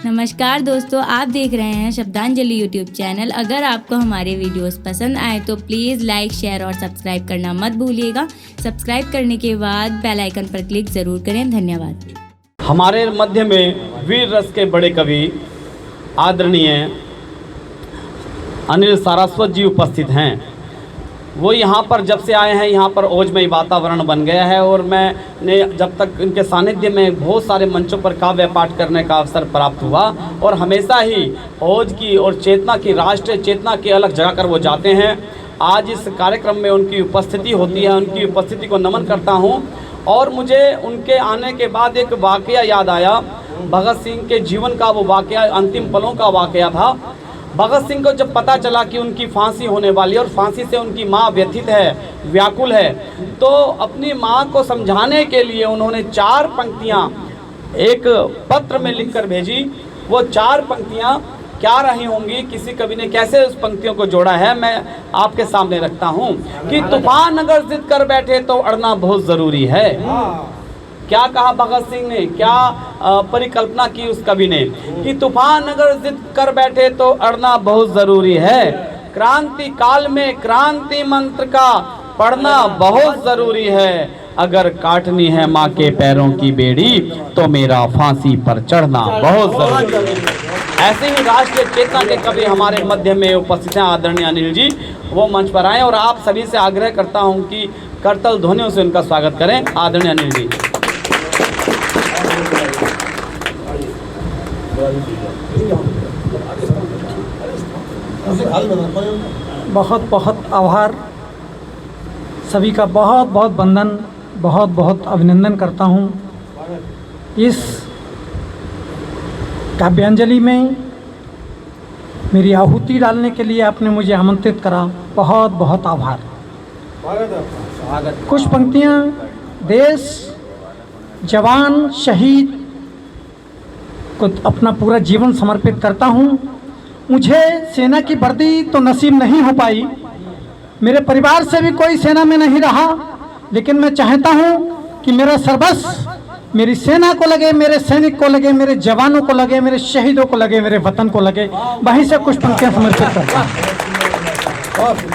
नमस्कार दोस्तों, आप देख रहे हैं शब्दांजलि यूट्यूब चैनल। अगर आपको हमारे वीडियोस पसंद आए तो प्लीज़ लाइक, शेयर और सब्सक्राइब करना मत भूलिएगा। सब्सक्राइब करने के बाद बेल आइकन पर क्लिक ज़रूर करें। धन्यवाद। हमारे मध्य में वीर रस के बड़े कवि आदरणीय अनिल सारस्वत जी उपस्थित हैं। वो यहाँ पर जब से आए हैं, यहाँ पर ओजमय वातावरण बन गया है और मैंने जब तक इनके सानिध्य में बहुत सारे मंचों पर काव्य पाठ करने का अवसर प्राप्त हुआ और हमेशा ही ओज की और चेतना की, राष्ट्रीय चेतना की अलग जगह कर वो जाते हैं। आज इस कार्यक्रम में उनकी उपस्थिति होती है, उनकी उपस्थिति को नमन करता हूँ। और मुझे उनके आने के बाद एक वाक़या याद आया, भगत सिंह के जीवन का वो वाक़या, अंतिम पलों का वाक़या था। भगत सिंह को जब पता चला कि उनकी फांसी होने वाली है और फांसी से उनकी माँ व्यथित है, व्याकुल है, तो अपनी माँ को समझाने के लिए उन्होंने 4 पंक्तियाँ एक पत्र में लिखकर भेजी। वो 4 पंक्तियाँ क्या रही होंगी, किसी कवि ने कैसे उस पंक्तियों को जोड़ा है, मैं आपके सामने रखता हूँ कि तूफान अगर जिद कर बैठे तो अड़ना बहुत ज़रूरी है। क्या कहा भगत सिंह ने, क्या परिकल्पना की उस कवि ने कि तूफान अगर जिद कर बैठे तो अड़ना बहुत ज़रूरी है। क्रांति काल में क्रांति मंत्र का पढ़ना बहुत ज़रूरी है। अगर काटनी है माँ के पैरों की बेड़ी तो मेरा फांसी पर चढ़ना बहुत ज़रूरी है। ऐसे ही राष्ट्रीय चेतना के कवि हमारे मध्य में उपस्थित हैं आदरणीय अनिल जी। वो मंच पर आएँ और आप सभी से आग्रह करता हूँ कि करतल ध्वनियों से उनका स्वागत करें। आदरणीय अनिल जी। बहुत बहुत आभार, सभी का बहुत बहुत वंदन, बहुत बहुत अभिनंदन करता हूँ। इस काव्यांजलि में मेरी आहुति डालने के लिए आपने मुझे आमंत्रित करा, बहुत बहुत आभार। कुछ पंक्तियाँ देश, जवान, शहीद को अपना पूरा जीवन समर्पित करता हूँ। मुझे सेना की वर्दी तो नसीब नहीं हो पाई, मेरे परिवार से भी कोई सेना में नहीं रहा, लेकिन मैं चाहता हूँ कि मेरा सर्वस्व मेरी सेना को लगे, मेरे सैनिक को लगे, मेरे जवानों को लगे, मेरे शहीदों को लगे, मेरे वतन को लगे। वहीं से कुछ पंक्तियाँ समर्पित करता हूँ।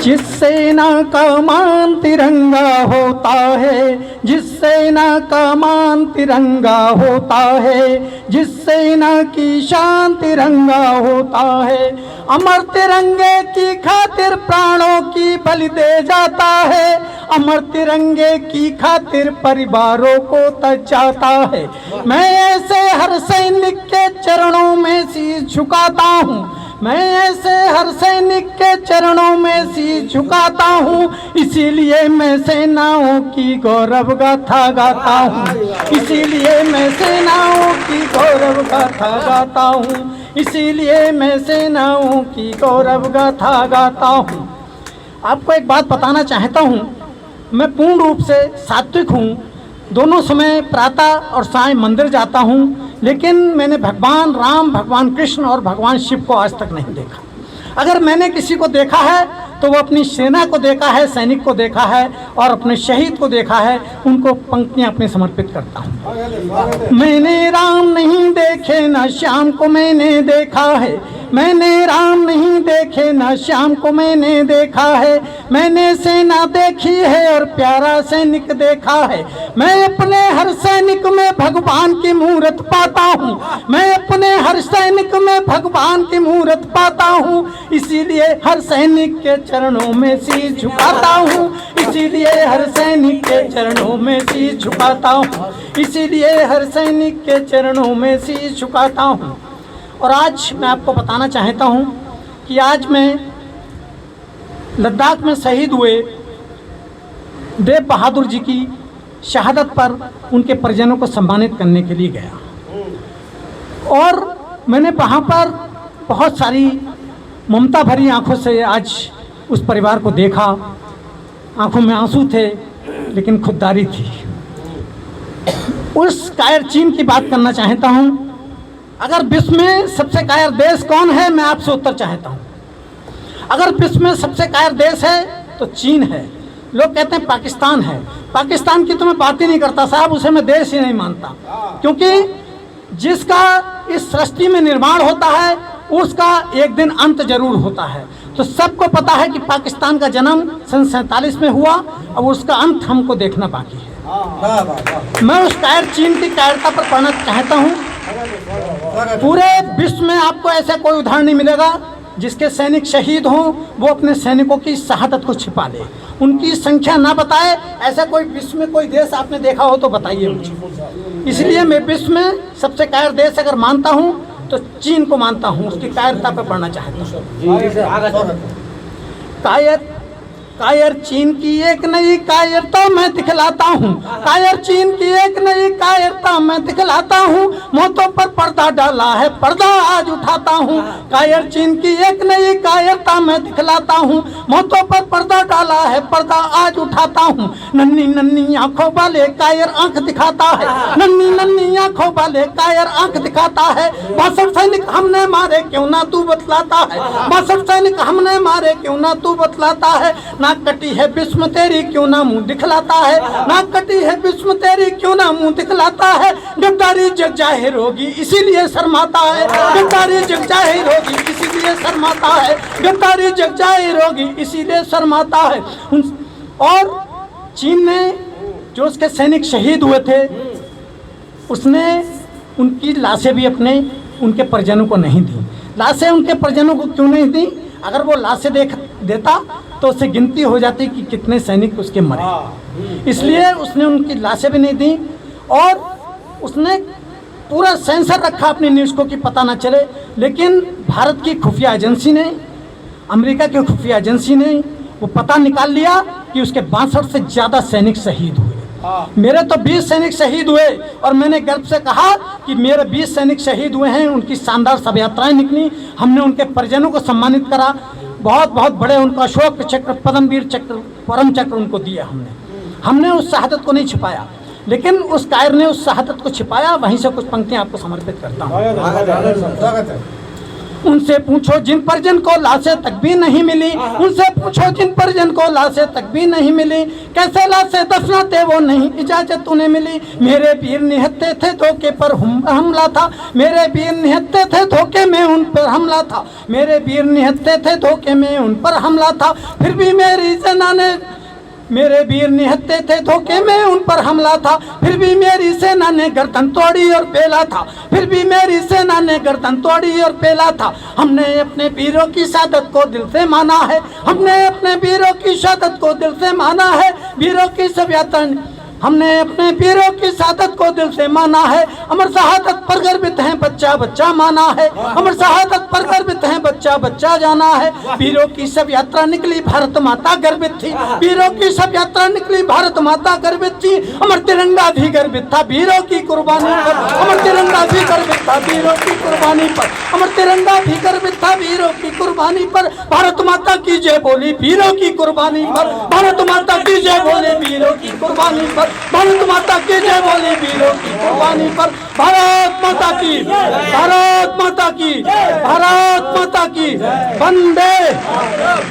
जिस सेना का मान तिरंगा होता है, जिस सेना का मान तिरंगा होता है, जिस सेना की शान तिरंगा होता है, अमर तिरंगे की खातिर प्राणों की बलि दे जाता है, अमर तिरंगे की खातिर परिवारों को तज जाता है। मैं ऐसे हर सैनिक के चरणों में शीश झुकाता हूँ, मैं ऐसे हर सैनिक के चरणों में शीश झुकाता हूँ। इसीलिए मैं सेनाओं की गौरव गाथा गाता हूँ, इसीलिए मैं सेनाओं की गौरव गाथा गाता हूँ, इसीलिए मैं सेनाओं की गौरव गाथा गाता हूँ। आपको एक बात बताना चाहता हूँ, मैं पूर्ण रूप से सात्विक हूँ। दोनों समय प्रातः और साय मंदिर जाता हूँ, लेकिन मैंने भगवान राम, भगवान कृष्ण और भगवान शिव को आज तक नहीं देखा। अगर मैंने किसी को देखा है तो वो अपनी सेना को देखा है, सैनिक को देखा है और अपने शहीद को देखा है। उनको पंक्तियाँ अपनी समर्पित करता हूँ। मैंने राम नहीं देखे न श्याम को मैंने देखा है, मैंने राम नहीं देखे न श्याम को मैंने देखा है, मैंने सेना देखी है और प्यारा सैनिक देखा है। मैं अपने हर सैनिक में भगवान की मूरत पाता हूँ, मैं अपने हर सैनिक में भगवान की मूरत पाता हूँ। इसीलिए हर सैनिक के चरणों में शीश झुकाता हूँ, इसीलिए हर सैनिक के चरणों में शीश झुकाता हूँ, इसीलिए हर सैनिक के चरणों में शीश झुकाता हूँ। और आज मैं आपको बताना चाहता हूँ कि आज मैं लद्दाख में शहीद हुए देव बहादुर जी की शहादत पर उनके परिजनों को सम्मानित करने के लिए गया और मैंने वहाँ पर बहुत सारी ममता भरी आंखों से आज उस परिवार को देखा। आंखों में आंसू थे लेकिन खुददारी थी। उस कायर चीन की बात करना चाहता हूँ। अगर विश्व में सबसे कायर देश कौन है, मैं आपसे उत्तर चाहता हूँ। अगर विश्व में सबसे कायर देश है तो चीन है। लोग कहते हैं पाकिस्तान है, पाकिस्तान की तो मैं बात ही नहीं करता साहब, उसे मैं देश ही नहीं मानता, क्योंकि जिसका इस सृष्टि में निर्माण होता है उसका एक दिन अंत जरूर होता है। तो सबको पता है कि पाकिस्तान का जन्म सन 47 में हुआ, अब उसका अंत हमको देखना बाकी है। मैं उस कायर चीन की कायरता पर पढ़ना चाहता हूँ। पूरे विश्व में आपको ऐसा कोई उदाहरण नहीं मिलेगा जिसके सैनिक शहीद हों वो अपने सैनिकों की शहादत को छिपा ले, उनकी संख्या ना बताए। ऐसा कोई विश्व में कोई देश आपने देखा हो तो बताइए मुझे। इसलिए मैं विश्व में सबसे कायर देश अगर मानता हूँ तो चीन को मानता हूँ, उसकी कायरता पर पढ़ना चाहता हूँ। कायर चीन की एक नई कायरता मैं दिखलाता हूँ, कायर चीन की एक नई कायरता मैं दिखलाता हूँ, मौतों पर पर्दा डाला है पर्दा आज उठाता हूँ। कायर चीन की एक नई कायरता मैं दिखलाता हूँ, मौतों पर पर्दा डाला है पर्दा आज उठाता हूँ। नन्ही नन्ही आंखों वाले कायर आंख दिखाता है, नन्ही नन्ही आंखों वाले कायर आंख दिखाता है। 62 सैनिक हमने मारे क्यों ना तू बतलाता है, 62 सैनिक हमने मारे क्यों ना तू बतलाता है। नाक कटी है बिस्म तेरी क्यों ना मुंह दिखलाता है, नाक कटी है बिस्म तेरी क्यों ना मुंह दिखलाता है। गद्दारी जग जाहिर होगी इसीलिए शर्माता है, गद्दारी जग जाहिर होगी इसीलिए शर्माता है, गद्दारी जग जाहिर होगी इसीलिए शर्माता है। और चीन ने जो उसके सैनिक शहीद हुए थे उसने उनकी लाशें भी अपने उनके परिजनों को नहीं दी। लाशें उनके परिजनों को क्यों नहीं दी? अगर वो लाशें देता तो उससे गिनती हो जाती कि कितने सैनिक उसके मरे, इसलिए उसने उनकी लाशें भी नहीं दी। और उसने पूरा सेंसर रखा अपनी न्यूज़ को कि पता ना चले। लेकिन भारत की खुफिया एजेंसी ने, अमेरिका की खुफिया एजेंसी ने वो पता निकाल लिया कि उसके 62 से ज़्यादा सैनिक शहीद हुए। मेरे तो 20 सैनिक शहीद हुए और मैंने गर्व से कहा कि मेरे 20 सैनिक शहीद हुए हैं। उनकी शानदार शव यात्राएं निकली, हमने उनके परिजनों को सम्मानित करा, बहुत बहुत बड़े उनको अशोक चक्र, पद्मवीर चक्र, परम चक्र उनको दिए। हमने उस शहादत को नहीं छिपाया, लेकिन उस कायर ने उस शहादत को छिपाया। वहीं से कुछ पंक्तियां आपको समर्पित करता हूँ। उनसे पूछो जिन परिजन को लाशें तक भी नहीं मिली, उनसे पूछो जिन परिजन को लाशें तक भी नहीं मिली, कैसे लाशें दफनाते वो नहीं इजाजत उन्हें मिली। मेरे वीर निहत्ते थे धोखे पर हमला था, मेरे वीर निहत्ते थे धोखे में उन पर हमला था, मेरे वीर निहत्ते थे धोखे में उन पर हमला था। फिर भी मेरी सेना ने, मेरे वीर निहत्ते थे धोखे में उन पर हमला था, फिर भी मेरी सेना ने गर्दन तोड़ी और पेला था, फिर भी मेरी सेना ने गर्दन तोड़ी और पेला था। हमने अपने वीरों की शहादत को दिल से माना है, हमने अपने वीरों की शहादत को दिल से माना है। वीरों की सब यात्रा हमने अपने वीरों की शहादत को दिल से माना है। अमर शहादत पर गर्वित हैं बच्चा बच्चा माना है, अमर शहादत पर गर्वित हैं बच्चा बच्चा जाना है। वीरों की सब यात्रा निकली भारत माता गर्वित थी, वीरों की सब यात्रा निकली भारत माता गर्वित थी। अमर तिरंगा भी गर्वित था वीरों की कुर्बानी पर, अमर तिरंगा भी गर्वित था वीरों की कुर्बानी पर, अमर तिरंगा भी गर्वित था वीरों की कुर्बानी पर। भारत माता की जय बोली वीरों की कुर्बानी पर, भारत माता की जय बोली वीरों की कुर्बानी पर, भारत माता की जय बोली वीरों की कुर्बानी पर। भारत माता की, भारत माता की, भारत माता की। वंदे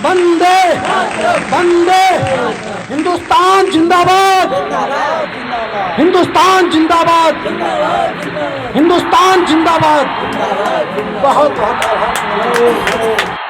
वंदे वंदे। हिंदुस्तान जिंदाबाद, हिंदुस्तान जिंदाबाद, हिंदुस्तान जिंदाबाद। बहुत बहुत